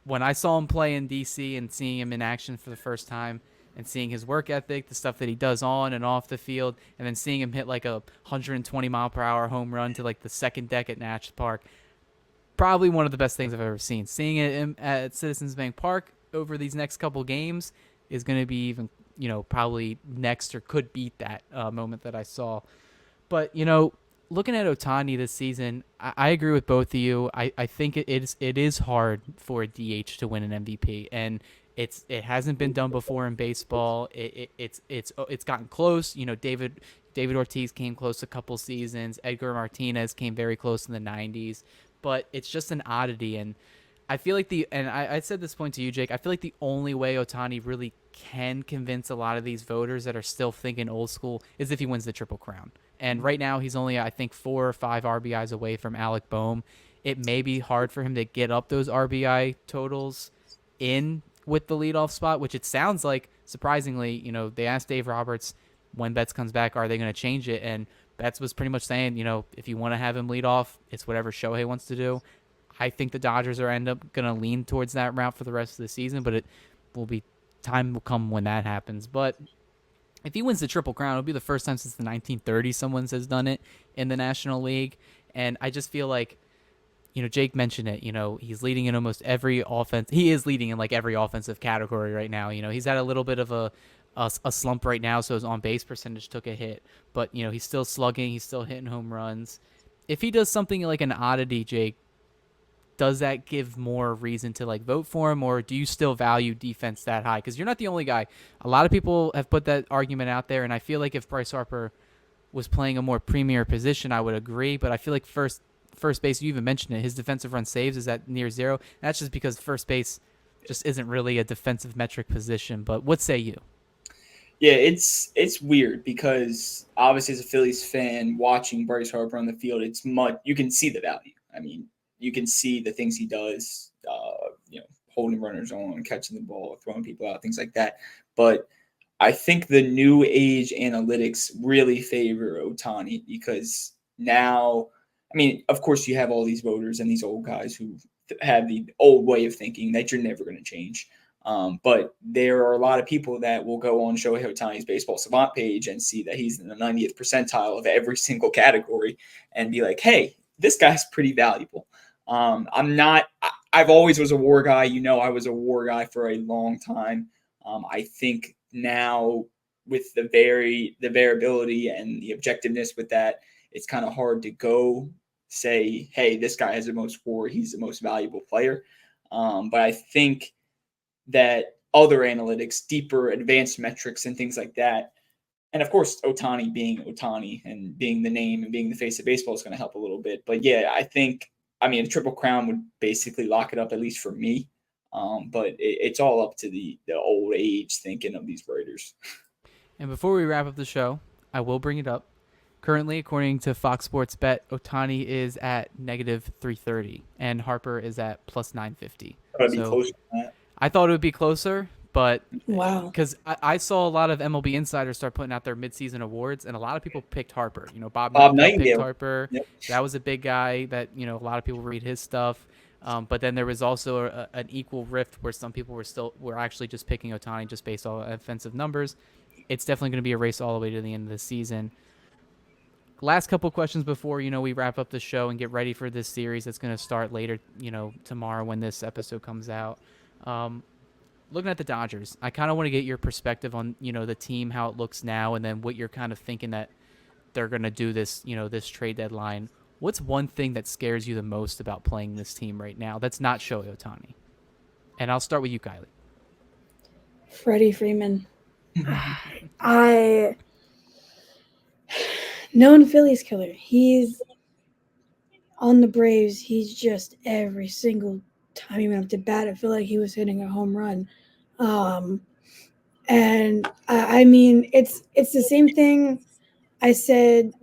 when I saw him play in DC and seeing him in action for the first time and seeing his work ethic, the stuff that he does on and off the field, and then seeing him hit like a 120-mile-per-hour home run to like the second deck at Natchez Park, probably one of the best things I've ever seen. Seeing it at Citizens Bank Park over these next couple games is going to be even, probably next or could beat that moment that I saw. But, looking at Otani this season, I agree with both of you. I think it is hard for a DH to win an MVP, and it hasn't been done before in baseball. It's gotten close. David Ortiz came close a couple seasons. Edgar Martinez came very close in the 90s, but it's just an oddity. And I feel like I said this point to you, Jake. I feel like the only way Otani really can convince a lot of these voters that are still thinking old school is if he wins the Triple Crown. And right now he's only, I think, 4 or 5 RBIs away from Alec Bohm. It may be hard for him to get up those RBI totals in with the leadoff spot, which it sounds like, surprisingly, they asked Dave Roberts when Betts comes back, are they going to change it? And Betts was pretty much saying, if you want to have him lead off, it's whatever Shohei wants to do. I think the Dodgers end up going to lean towards that route for the rest of the season, but time will come when that happens. But if he wins the Triple Crown, it'll be the first time since the 1930s someone has done it in the National League. And I just feel like, Jake mentioned it, he's leading in almost every offense. He is leading in like every offensive category right now. He's had a little bit of a slump right now, so his on-base percentage took a hit. But, he's still slugging. He's still hitting home runs. If he does something like an oddity, Jake, does that give more reason to like vote for him, or do you still value defense that high? Because you're not the only guy. A lot of people have put that argument out there, and I feel like if Bryce Harper was playing a more premier position, I would agree. But I feel like first base, you even mentioned it, his defensive run saves is at near 0. That's just because first base just isn't really a defensive metric position. But what say you? Yeah, it's weird because obviously as a Phillies fan watching Bryce Harper on the field, you can see the value. I mean, you can see the things he does, holding runners on, catching the ball, throwing people out, things like that. But I think the new age analytics really favor Otani because now, I mean, of course you have all these voters and these old guys who have the old way of thinking that you're never going to change. But there are a lot of people that will go on Shohei Ohtani's Baseball Savant page and see that he's in the 90th percentile of every single category and be like, hey, this guy's pretty valuable. I've always was a WAR guy. I was a WAR guy for a long time. I think now with the variability and the objectiveness with that, it's kind of hard to go say, hey, this guy has the most WAR. He's the most valuable player. But I think that other analytics, deeper advanced metrics and things like that, and of course, Otani being Otani and being the name and being the face of baseball is going to help a little bit. But yeah, a Triple Crown would basically lock it up, at least for me. But it's all up to the old age thinking of these writers. And before we wrap up the show, I will bring it up. Currently, according to Fox Sports Bet, Otani is at -330 and Harper is at +950. That'd be closer than that. I thought it would be closer, but Wow. because I saw a lot of MLB insiders start putting out their midseason awards, and a lot of people picked Harper. Bob Nightingale picked Harper. Yep. That was a big guy that a lot of people read his stuff. But then there was also an equal rift where some people were actually just picking Otani just based on offensive numbers. It's definitely going to be a race all the way to the end of the season. Last couple questions before we wrap up the show and get ready for this series that's going to start later tomorrow when this episode comes out. Looking at the Dodgers, I kind of want to get your perspective on the team, how it looks now, and then what you're kind of thinking that they're going to do this trade deadline. What's one thing that scares you the most about playing this team right now that's not Shohei Ohtani? And I'll start with you, Kylee. Freddie Freeman. Known Phillies killer. He's on the Braves. He's just every single time he went up to bat, I feel like he was hitting a home run. And I mean, it's the same thing I said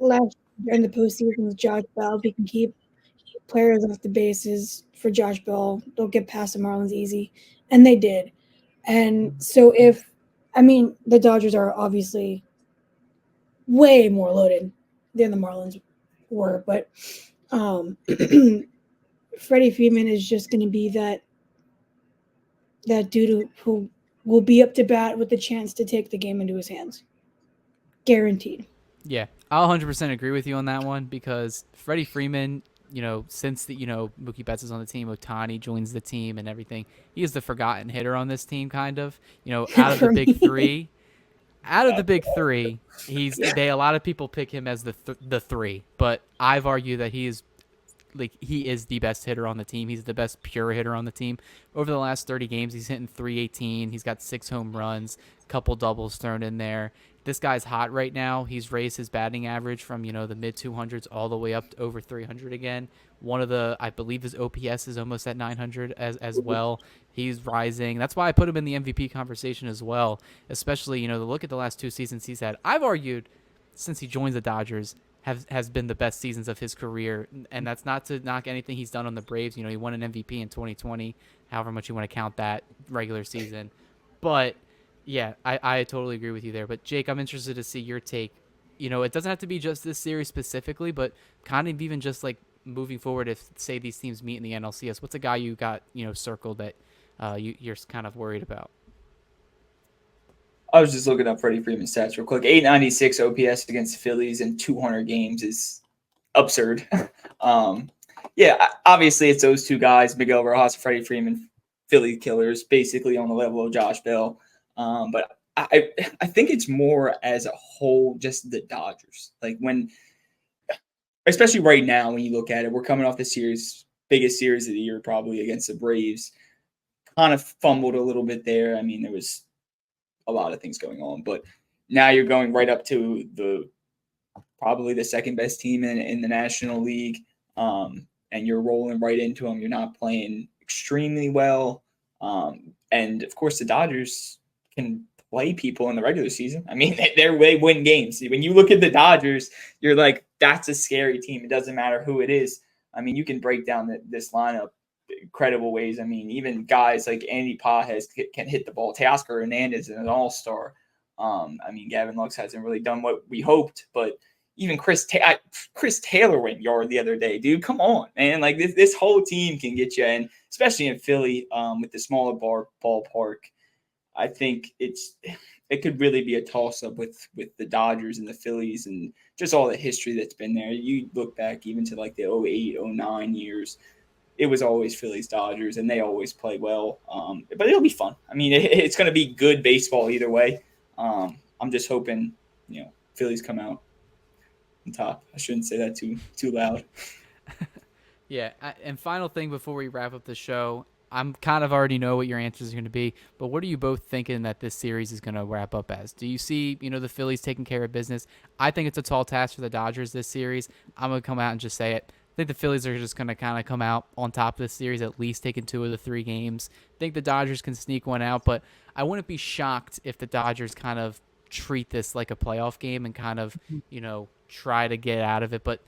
last year in the postseason with Josh Bell. We can keep players off the bases for Josh Bell. They'll get past the Marlins easy. And they did. And so the Dodgers are obviously way more loaded than the Marlins were, but Freddie Freeman is just going to be that dude who will be up to bat with the chance to take the game into his hands. Guaranteed. Yeah, I'll 100% agree with you on that one because Freddie Freeman, since Mookie Betts is on the team, Otani joins the team and everything, he is the forgotten hitter on this team, kind of. Out of the big three. Out of the big three, a lot of people pick him as the three, but I've argued that he is the best hitter on the team. He's the best pure hitter on the team. Over the last 30 games, he's hitting .318. He's got 6 home runs, couple doubles thrown in there. This guy's hot right now. He's raised his batting average from the mid 200s all the way up to over 300 again. I believe his OPS is almost at 900 as well. He's rising. That's why I put him in the MVP conversation as well. Especially the look at the last 2 seasons he's had. I've argued since he joins the Dodgers has been the best seasons of his career, and that's not to knock anything he's done on the Braves. He won an MVP in 2020, however much you want to count that regular season. But yeah, I totally agree with you there. But Jake, I'm interested to see your take. It doesn't have to be just this series specifically, but kind of even just like moving forward, if say these teams meet in the NLCS, what's a guy you got circled that you're kind of worried about? I was just looking up Freddie Freeman's stats real quick. 896 OPS against the Phillies in 200 games is absurd. Obviously it's those two guys, Miguel Rojas and Freddie Freeman, Philly killers, basically on the level of Josh Bell. But I think it's more as a whole just the Dodgers. Like especially right now when you look at it, we're coming off the series, biggest series of the year probably against the Braves. Kind of fumbled a little bit there. I mean, there was a lot of things going on, but now you're going right up to probably the second best team in the National League, and you're rolling right into them. You're not playing extremely well, and of course the Dodgers can play people in the regular season. I mean, they win games. When you look at the Dodgers, you're like, that's a scary team. It doesn't matter who it is. I mean, you can break down this lineup incredible ways. I mean, even guys like Andy Pajes can hit the ball. Teoscar Hernandez is an all-star. I mean, Gavin Lux hasn't really done what we hoped, but even Chris Taylor went yard the other day, dude. Come on, man. Like this whole team can get you, and especially in Philly with the smaller ballpark. I think it could really be a toss-up with the Dodgers and the Phillies and just all the history that's been there. You look back even to like the 08, 09 years. It was always Phillies Dodgers, and they always play well. But it'll be fun. I mean, it's going to be good baseball either way. I'm just hoping, Phillies come out on top. I shouldn't say that too loud. Yeah, and final thing before we wrap up the show, I'm kind of already know what your answers are going to be, but what are you both thinking that this series is going to wrap up as? Do you see, the Phillies taking care of business? I think it's a tall task for the Dodgers this series. I'm going to come out and just say it. I think the Phillies are just going to kind of come out on top of this series, at least taking 2 of the 3 games. I think the Dodgers can sneak one out, but I wouldn't be shocked if the Dodgers kind of treat this like a playoff game and kind of, try to get out of it. But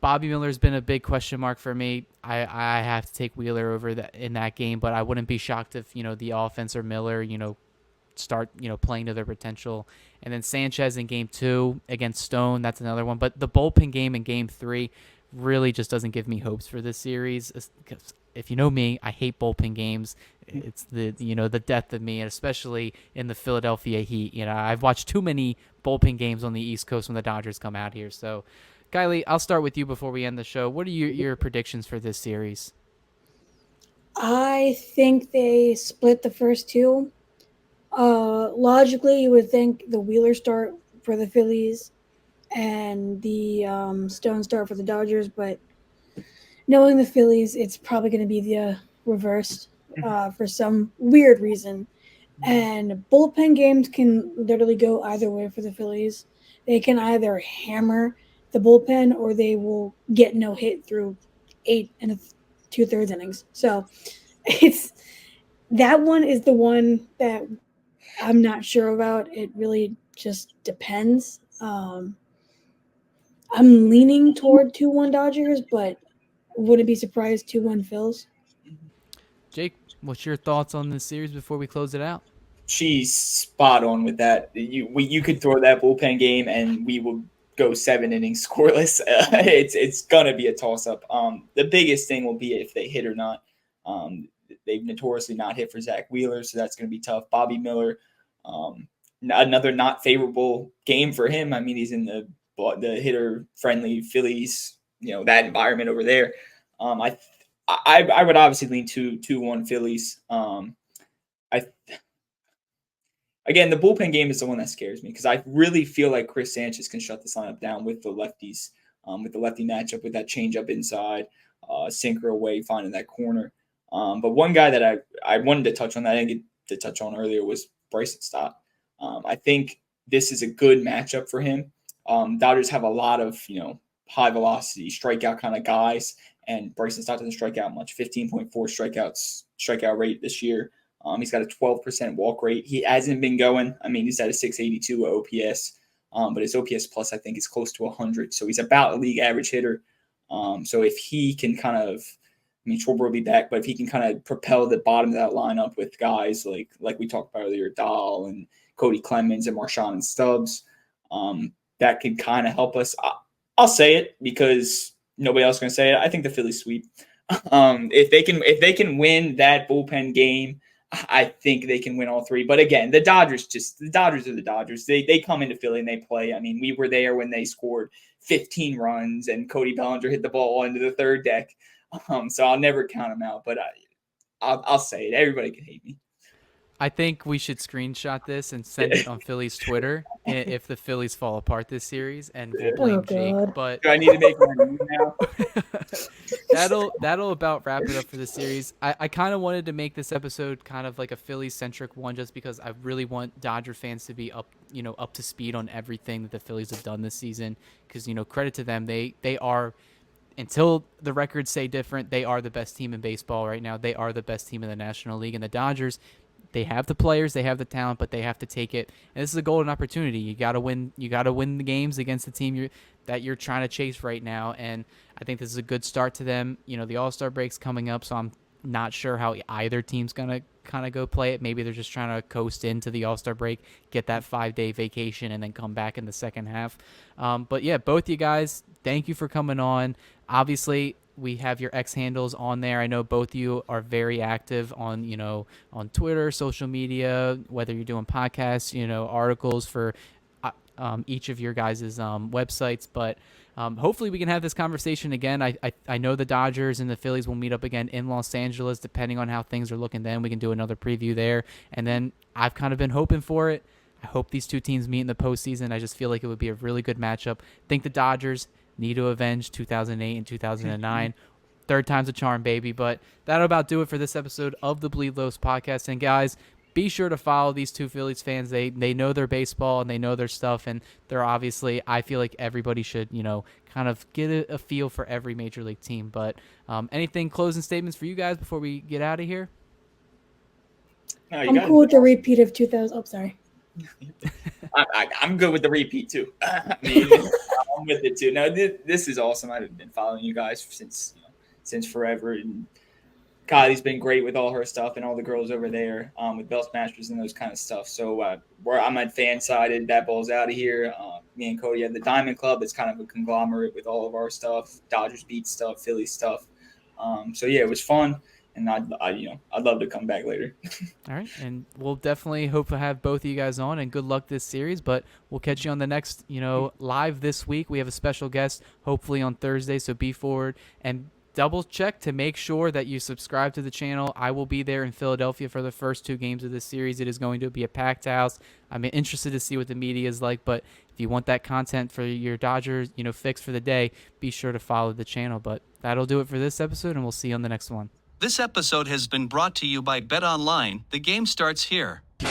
Bobby Miller's been a big question mark for me. I have to take Wheeler over in that game, but I wouldn't be shocked if, the offense or Miller, start, playing to their potential. And then Sanchez in game 2 against Stone, that's another one. But the bullpen game in game 3, really just doesn't give me hopes for this series. Because if you know me, I hate bullpen games. It's the death of me, and especially in the Philadelphia heat. I've watched too many bullpen games on the East Coast when the Dodgers come out here. So, Kylee, I'll start with you before we end the show. What are your predictions for this series? I think they split the first two. Logically, you would think the Wheeler start for the Phillies and the Stone start for the Dodgers, but knowing the Phillies, it's probably going to be the reversed for some weird reason. And bullpen games can literally go either way for the Phillies. They can either hammer the bullpen or they will get no hit through 8 2/3 innings. So it's that one is the one that I'm not sure about. It really just depends. I'm leaning toward 2-1 Dodgers, but wouldn't be surprised 2-1 Phils. Jake, what's your thoughts on this series before we close it out? She's spot on with that. You could throw that bullpen game and we will go 7 innings scoreless. It's gonna be a toss up. The biggest thing will be if they hit or not. They've notoriously not hit for Zach Wheeler, so that's gonna be tough. Bobby Miller, another not favorable game for him. I mean, he's in the hitter friendly Phillies, that environment over there. I would obviously lean 2-1 Phillies. Again, the bullpen game is the one that scares me because I really feel like Chris Sanchez can shut this lineup down with the lefties, with the lefty matchup, with that changeup inside, sinker away, finding that corner. But one guy that I wanted to touch on that I didn't get to touch on earlier was Bryson Stott. I think this is a good matchup for him. Dodgers have a lot of high velocity strikeout kind of guys, and Bryson Stott doesn't strike out much. 15.4 strikeout rate this year. He's got a 12% walk rate. He hasn't been going. I mean, he's at a 682 OPS, but his OPS plus I think is close to 100. So he's about a league average hitter. So if he can kind of, Schwarber will be back, but if he can kind of propel the bottom of that lineup with guys like we talked about earlier, Dahl and Cody Clemens and Marshawn and Stubbs, that could kind of help us. I'll say it because nobody else is going to say it. I think the Phillies sweep. If they can win that bullpen game, I think they can win all three. But again, the Dodgers are the Dodgers. They come into Philly and they play. I mean, we were there when they scored 15 runs and Cody Bellinger hit the ball into the third deck. So I'll never count them out. But I'll say it. Everybody can hate me. I think we should screenshot this and send it on Phillies Twitter if the Phillies fall apart this series, and we'll blame Jake. But do I need to make my move now? that'll about wrap it up for the series. I kind of wanted to make this episode kind of like a Phillies centric one, just because I really want Dodger fans to be up to speed on everything that the Phillies have done this season. Because credit to them, they are. Until the records say different, they are the best team in baseball right now. They are the best team in the National League, and the Dodgers. They have the players, they have the talent, but they have to take it. And this is a golden opportunity. You got to win. You got to win the games against the team that you're trying to chase right now. And I think this is a good start to them. The All-Star break's coming up, so I'm not sure how either team's gonna kind of go play it. Maybe they're just trying to coast into the All-Star break, get that 5-day vacation, and then come back in the second half. But yeah, both you guys, thank you for coming on. Obviously, we have your X handles on there. I know both of you are very active on Twitter, social media, whether you're doing podcasts, articles for each of your guys' websites. But hopefully we can have this conversation again. I know the Dodgers and the Phillies will meet up again in Los Angeles, depending on how things are looking then. We can do another preview there. And then I've kind of been hoping for it. I hope these two teams meet in the postseason. I just feel like it would be a really good matchup. I think the Dodgers need to avenge 2008 and 2009. Third time's a charm, baby. But that'll about do it for this episode of the Bleed Lows podcast. And guys, be sure to follow these two Phillies fans. They know their baseball and they know their stuff. And they're obviously, I feel like everybody should, kind of get a feel for every major league team. But anything closing statements for you guys before we get out of here? No, I'm cool with the repeat of 2000. Oh, sorry. I'm good with the repeat too. I'm with it too. No, this is awesome. I've been following you guys since forever, and Kylie's been great with all her stuff and all the girls over there with Bell Smashers and those kind of stuff. So I'm at FanSided. That ball's out of here. me and Cody had the Diamond Club. It's kind of a conglomerate with all of our stuff, Dodgers beat stuff, Phillies stuff. So yeah, it was fun, and I'd love to come back later. All right, and we'll definitely hope to have both of you guys on, and good luck this series. But we'll catch you on the next, live this week. We have a special guest, hopefully on Thursday, so be forward and double check to make sure that you subscribe to the channel. I will be there in Philadelphia for the first 2 games of this series. It is going to be a packed house. I'm interested to see what the media is like, but if you want that content for your Dodgers, fix for the day, be sure to follow the channel. But that'll do it for this episode, and we'll see you on the next one. This episode has been brought to you by Bet Online. The game starts here. They